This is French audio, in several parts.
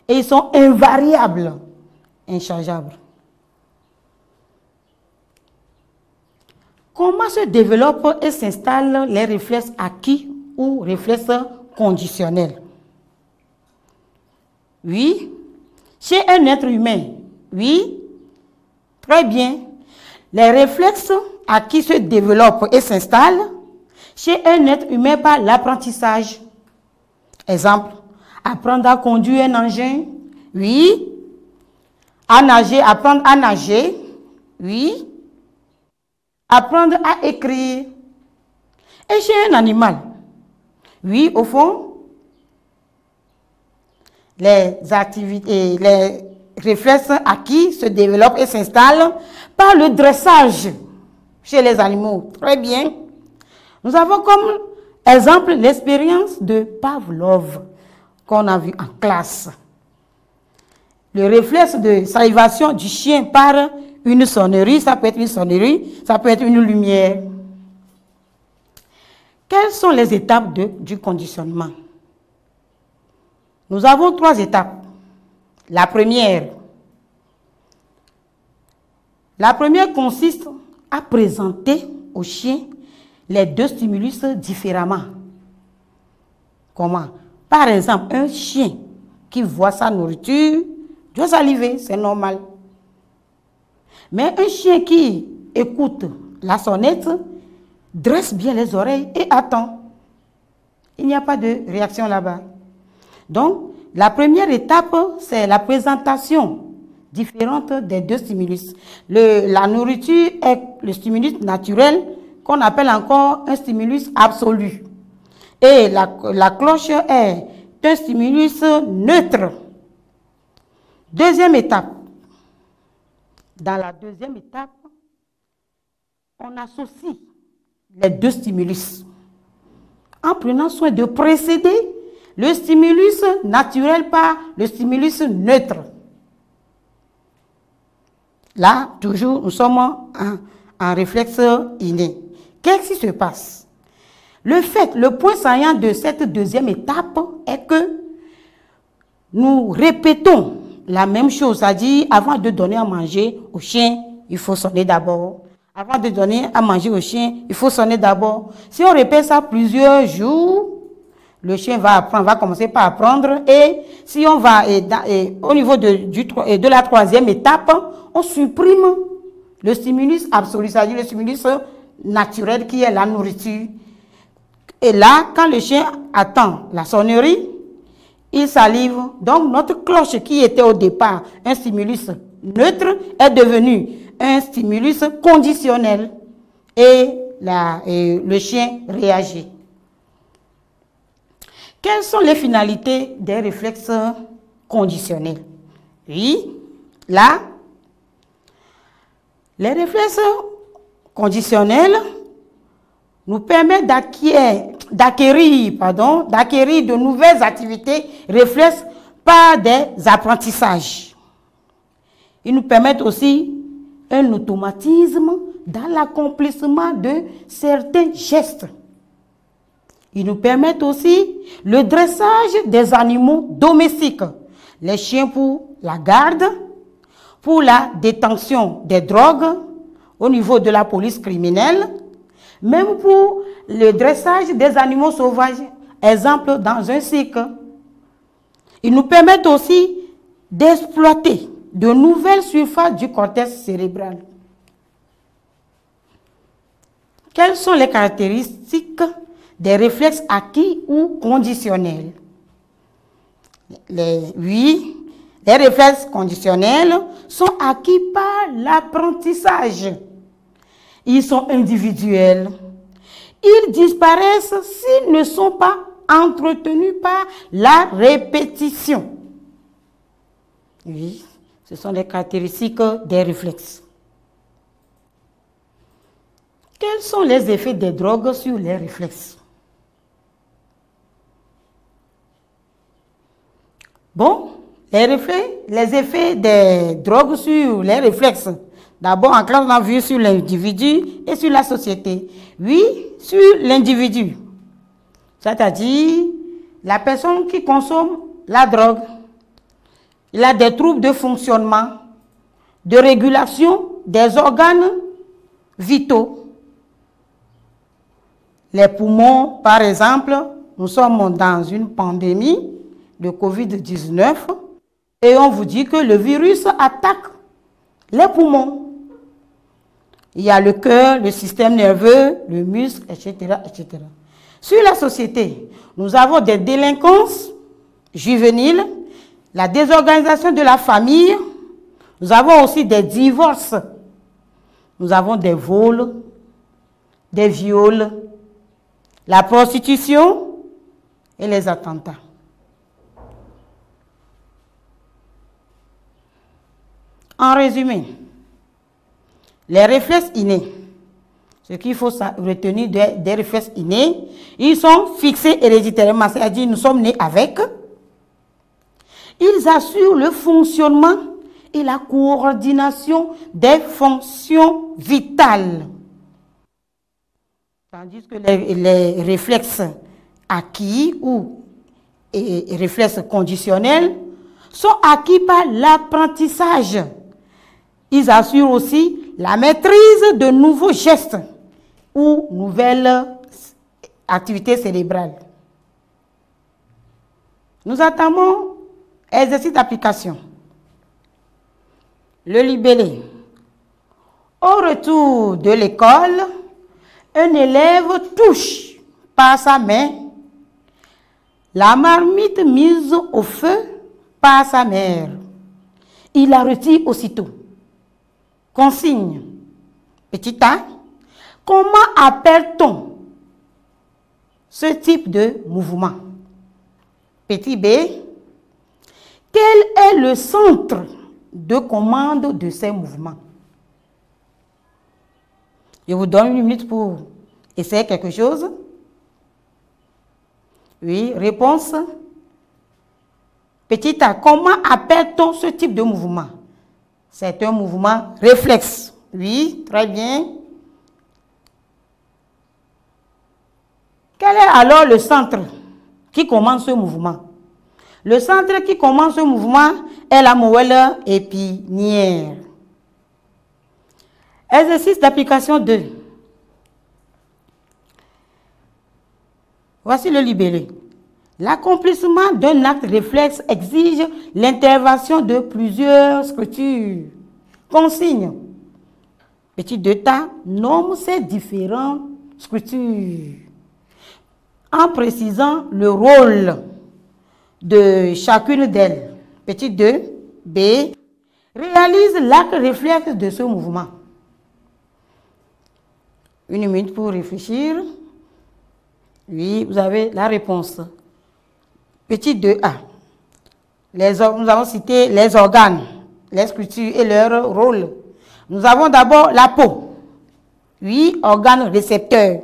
et ils sont invariables, inchangeables. Comment se développent et s'installent les réflexes acquis ou réflexes conditionnels? Oui. Chez un être humain, oui. Très bien. Les réflexes acquis se développent et s'installent chez un être humain par l'apprentissage. Exemple, apprendre à conduire un engin, oui. À nager, apprendre à nager, oui. Apprendre à écrire. Et chez un animal, oui, au fond, les activités, les réflexes acquis se développent et s'installent par le dressage chez les animaux. Très bien. Nous avons comme exemple l'expérience de Pavlov qu'on a vu en classe. Le réflexe de salivation du chien par une sonnerie, ça peut être une sonnerie, ça peut être une lumière. Quelles sont les étapes du conditionnement? Nous avons 3 étapes. La première consiste à présenter au chien les 2 stimulus différemment. Comment? Par exemple, un chien qui voit sa nourriture doit saliver, c'est normal. Mais un chien qui écoute la sonnette dresse bien les oreilles et attend. Il n'y a pas de réaction là-bas. Donc, la première étape, c'est la présentation différente des 2 stimulus. La nourriture est le stimulus naturel qu'on appelle encore un stimulus absolu. Et la cloche est un stimulus neutre. Deuxième étape. Dans la deuxième étape, on associe les 2 stimulus en prenant soin de précéder le stimulus naturel par le stimulus neutre. Là, toujours, nous sommes en réflexe inné. Qu'est-ce qui se passe? Le point saillant de cette deuxième étape est que nous répétons la même chose, c'est-à-dire avant de donner à manger au chien, il faut sonner d'abord. Avant de donner à manger au chien, il faut sonner d'abord. Si on répète ça plusieurs jours, le chien va apprendre, va commencer par apprendre. Et si on va au niveau de la 3e étape, on supprime le stimulus absolu, c'est-à-dire le stimulus naturel qui est la nourriture. Et là, quand le chien attend la sonnerie, il salive. Donc, notre cloche qui était au départ un stimulus neutre est devenue un stimulus conditionnel. Et le chien réagit. Quelles sont les finalités des réflexes conditionnels? Oui, là, les réflexes conditionnels nous permettent d'acquérir de nouvelles activités réflexes par des apprentissages. Ils nous permettent aussi un automatisme dans l'accomplissement de certains gestes. Ils nous permettent aussi le dressage des animaux domestiques. Les chiens pour la garde, pour la détention des drogues au niveau de la police criminelle, même pour le dressage des animaux sauvages, exemple dans un cirque. Ils nous permettent aussi d'exploiter de nouvelles surfaces du cortex cérébral. Quelles sont les caractéristiques des réflexes acquis ou conditionnels? Les réflexes conditionnels sont acquis par l'apprentissage. Ils sont individuels. Ils disparaissent s'ils ne sont pas entretenus par la répétition. Oui, ce sont les caractéristiques des réflexes. Quels sont les effets des drogues sur les réflexes? Bon, les effets des drogues sur les réflexes. D'abord, en classe, on a vu sur l'individu et sur la société. Oui, sur l'individu. C'est-à-dire la personne qui consomme la drogue. Il a des troubles de fonctionnement, de régulation des organes vitaux. Les poumons, par exemple, nous sommes dans une pandémie de Covid-19 et on vous dit que le virus attaque les poumons. Il y a le cœur, le système nerveux, le muscle, etc., etc. Sur la société, nous avons des délinquances juvéniles, la désorganisation de la famille, nous avons aussi des divorces, nous avons des vols, des viols, la prostitution et les attentats. En résumé, les réflexes innés, ce qu'il faut retenir des réflexes innés, ils sont fixés héréditairement, c'est-à-dire nous sommes nés avec. Ils assurent le fonctionnement et la coordination des fonctions vitales. Tandis que les réflexes acquis ou réflexes conditionnels sont acquis par l'apprentissage. Ils assurent aussi la maîtrise de nouveaux gestes ou nouvelles activités cérébrales. Nous entamons exercice d'application. Le libellé. Au retour de l'école, un élève touche par sa main la marmite mise au feu par sa mère. Il la retire aussitôt. Consigne. Petit a. Comment appelle-t-on ce type de mouvement? Petit b. Quel est le centre de commande de ces mouvements? Je vous donne une minute pour essayer quelque chose. Oui, réponse. Petit a. Comment appelle-t-on ce type de mouvement? C'est un mouvement réflexe. Oui, très bien. Quel est alors le centre qui commande ce mouvement? Le centre qui commande ce mouvement est la moelle épinière. Exercice d'application 2. Voici le libellé. L'accomplissement d'un acte réflexe exige l'intervention de plusieurs structures. Consigne. Petit 2ta, nomme ces différentes structures en précisant le rôle de chacune d'elles. Petit 2, B, réalise l'acte réflexe de ce mouvement. Une minute pour réfléchir. Oui, vous avez la réponse. Petit 2A. Nous avons cité les organes, les structures et leur rôle. Nous avons d'abord la peau. Oui, organe récepteur.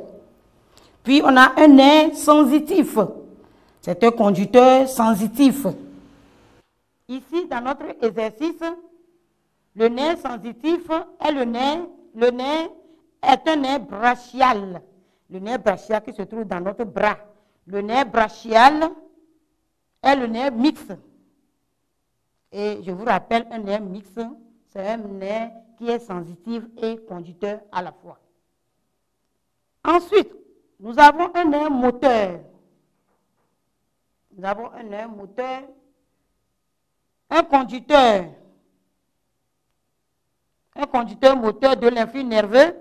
Puis on a un nerf sensitif. C'est un conducteur sensitif. Ici, dans notre exercice, le nerf sensitif est le nerf est un nerf brachial. Le nerf brachial qui se trouve dans notre bras. Le nerf brachial est le nerf mixte. Et je vous rappelle, un nerf mixte, c'est un nerf qui est sensitif et conducteur à la fois. Ensuite, nous avons un nerf moteur. Nous avons un nerf moteur, un conducteur moteur de l'influx nerveux.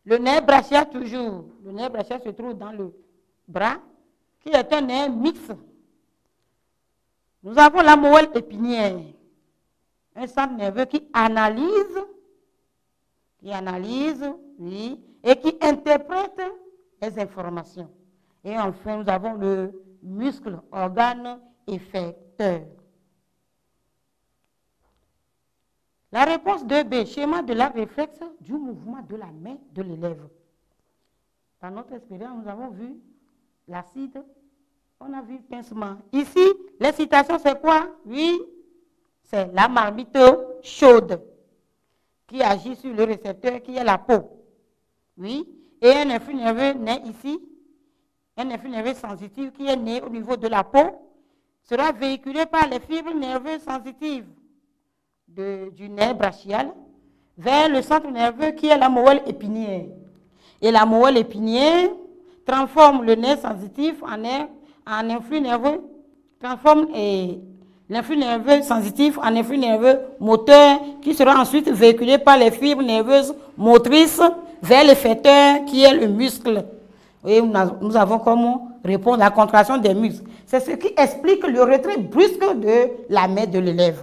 Le nerf brachial toujours. Le nerf brachial se trouve dans le bras, qui est un nerf mixte. Nous avons la moelle épinière, un centre nerveux qui analyse, oui, et qui interprète les informations. Et enfin, nous avons le muscle, organe effecteur. La réponse 2B, schéma de la réflexe du mouvement de la main de l'élève. Dans notre expérience, nous avons vu l'acide, on a vu le pincement. Ici, l'excitation, c'est quoi? Oui, c'est la marmite chaude qui agit sur le récepteur qui est la peau. Oui, et un influx nerveux naît ici, un influx nerveux sensitif qui est né au niveau de la peau. sera véhiculé par les fibres nerveuses sensitives du nerf brachial vers le centre nerveux qui est la moelle épinière. Et la moelle épinière transforme le nerf sensitif en influx nerveux, transforme l'influx nerveux sensitif en influx nerveux moteur qui sera ensuite véhiculé par les fibres nerveuses motrices vers l'effecteur qui est le muscle. Et nous avons comment répondre à la contraction des muscles. C'est ce qui explique le retrait brusque de la main de l'élève.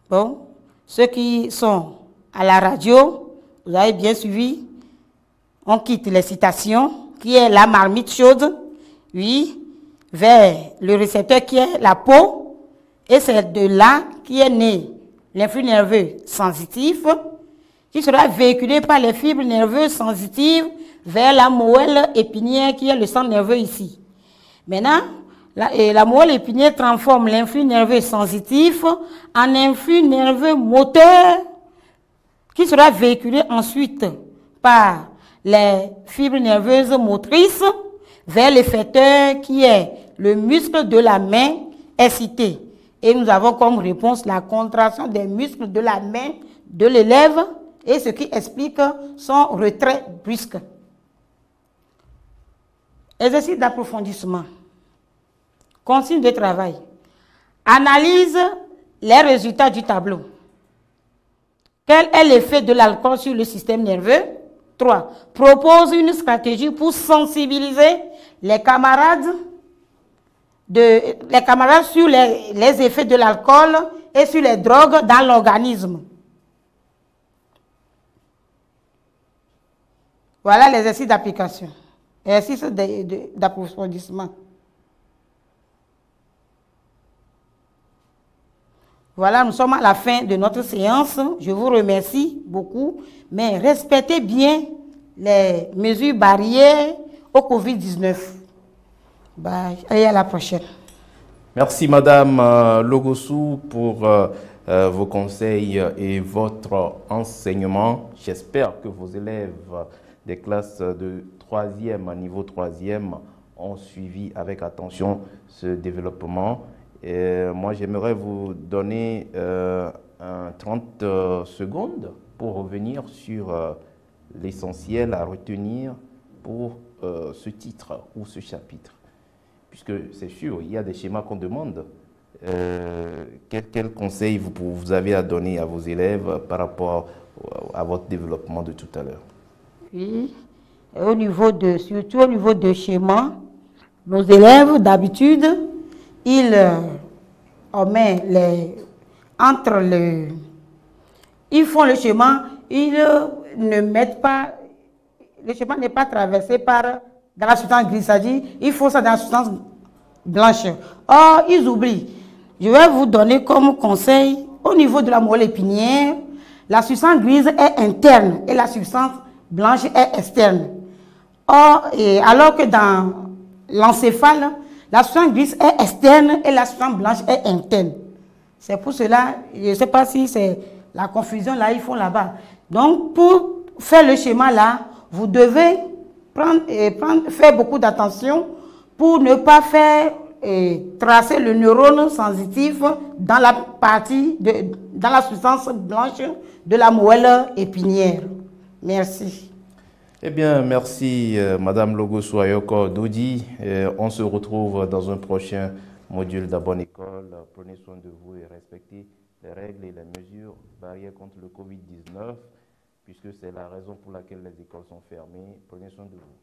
Bon, ceux qui sont à la radio, vous avez bien suivi, on quitte les citations, qui est la marmite chaude, oui, vers le récepteur qui est la peau, et c'est de là qui est né l'influx nerveux sensitif, qui sera véhiculé par les fibres nerveuses sensitives vers la moelle épinière qui est le centre nerveux ici. Maintenant, la moelle épinière transforme l'influx nerveux sensitif en influx nerveux moteur qui sera véhiculé ensuite par les fibres nerveuses motrices vers l'effecteur qui est le muscle de la main excité. Et nous avons comme réponse la contraction des muscles de la main de l'élève et ce qui explique son retrait brusque. Exercice d'approfondissement. Consigne de travail. Analyse les résultats du tableau. Quel est l'effet de l'alcool sur le système nerveux? 3. Propose une stratégie pour sensibiliser les camarades sur les effets de l'alcool et sur les drogues dans l'organisme. Voilà l'exercice d'application. Exercice d'approfondissement. Voilà, nous sommes à la fin de notre séance. Je vous remercie beaucoup, mais respectez bien les mesures barrières au Covid-19. Bye. Allez, à la prochaine. Merci Madame Logosu pour vos conseils et votre enseignement. J'espère que vos élèves des classes de 3e à niveau 3e ont suivi avec attention ce développement. Et moi, j'aimerais vous donner 30 secondes pour revenir sur l'essentiel à retenir pour ce titre ou ce chapitre. Puisque c'est sûr, il y a des schémas qu'on demande. Quel conseil vous avez à donner à vos élèves par rapport à votre développement de tout à l'heure? Oui, surtout au niveau de schéma, nos élèves, d'habitude, ils font le schéma, ils ne mettent pas, le schéma n'est pas traversé dans la substance grise, c'est-à-dire ils font ça dans la substance blanche. Or, ils oublient. Je vais vous donner comme conseil, au niveau de la moelle épinière, la substance grise est interne et la substance blanche est externe. Or, alors que dans l'encéphale, la substance grise est externe et la substance blanche est interne. C'est pour cela, je ne sais pas si c'est la confusion là, ils font là-bas. Donc, pour faire le schéma là, vous devez faire beaucoup d'attention pour ne pas faire tracer le neurone sensitif dans la partie, dans la substance blanche de la moelle épinière. Merci. Eh bien, merci Madame Logosu Ayoko Dodi. On se retrouve dans un prochain module d'Abonne École. Prenez soin de vous et respectez les règles et les mesures barrières contre le Covid-19, puisque c'est la raison pour laquelle les écoles sont fermées. Prenez soin de vous.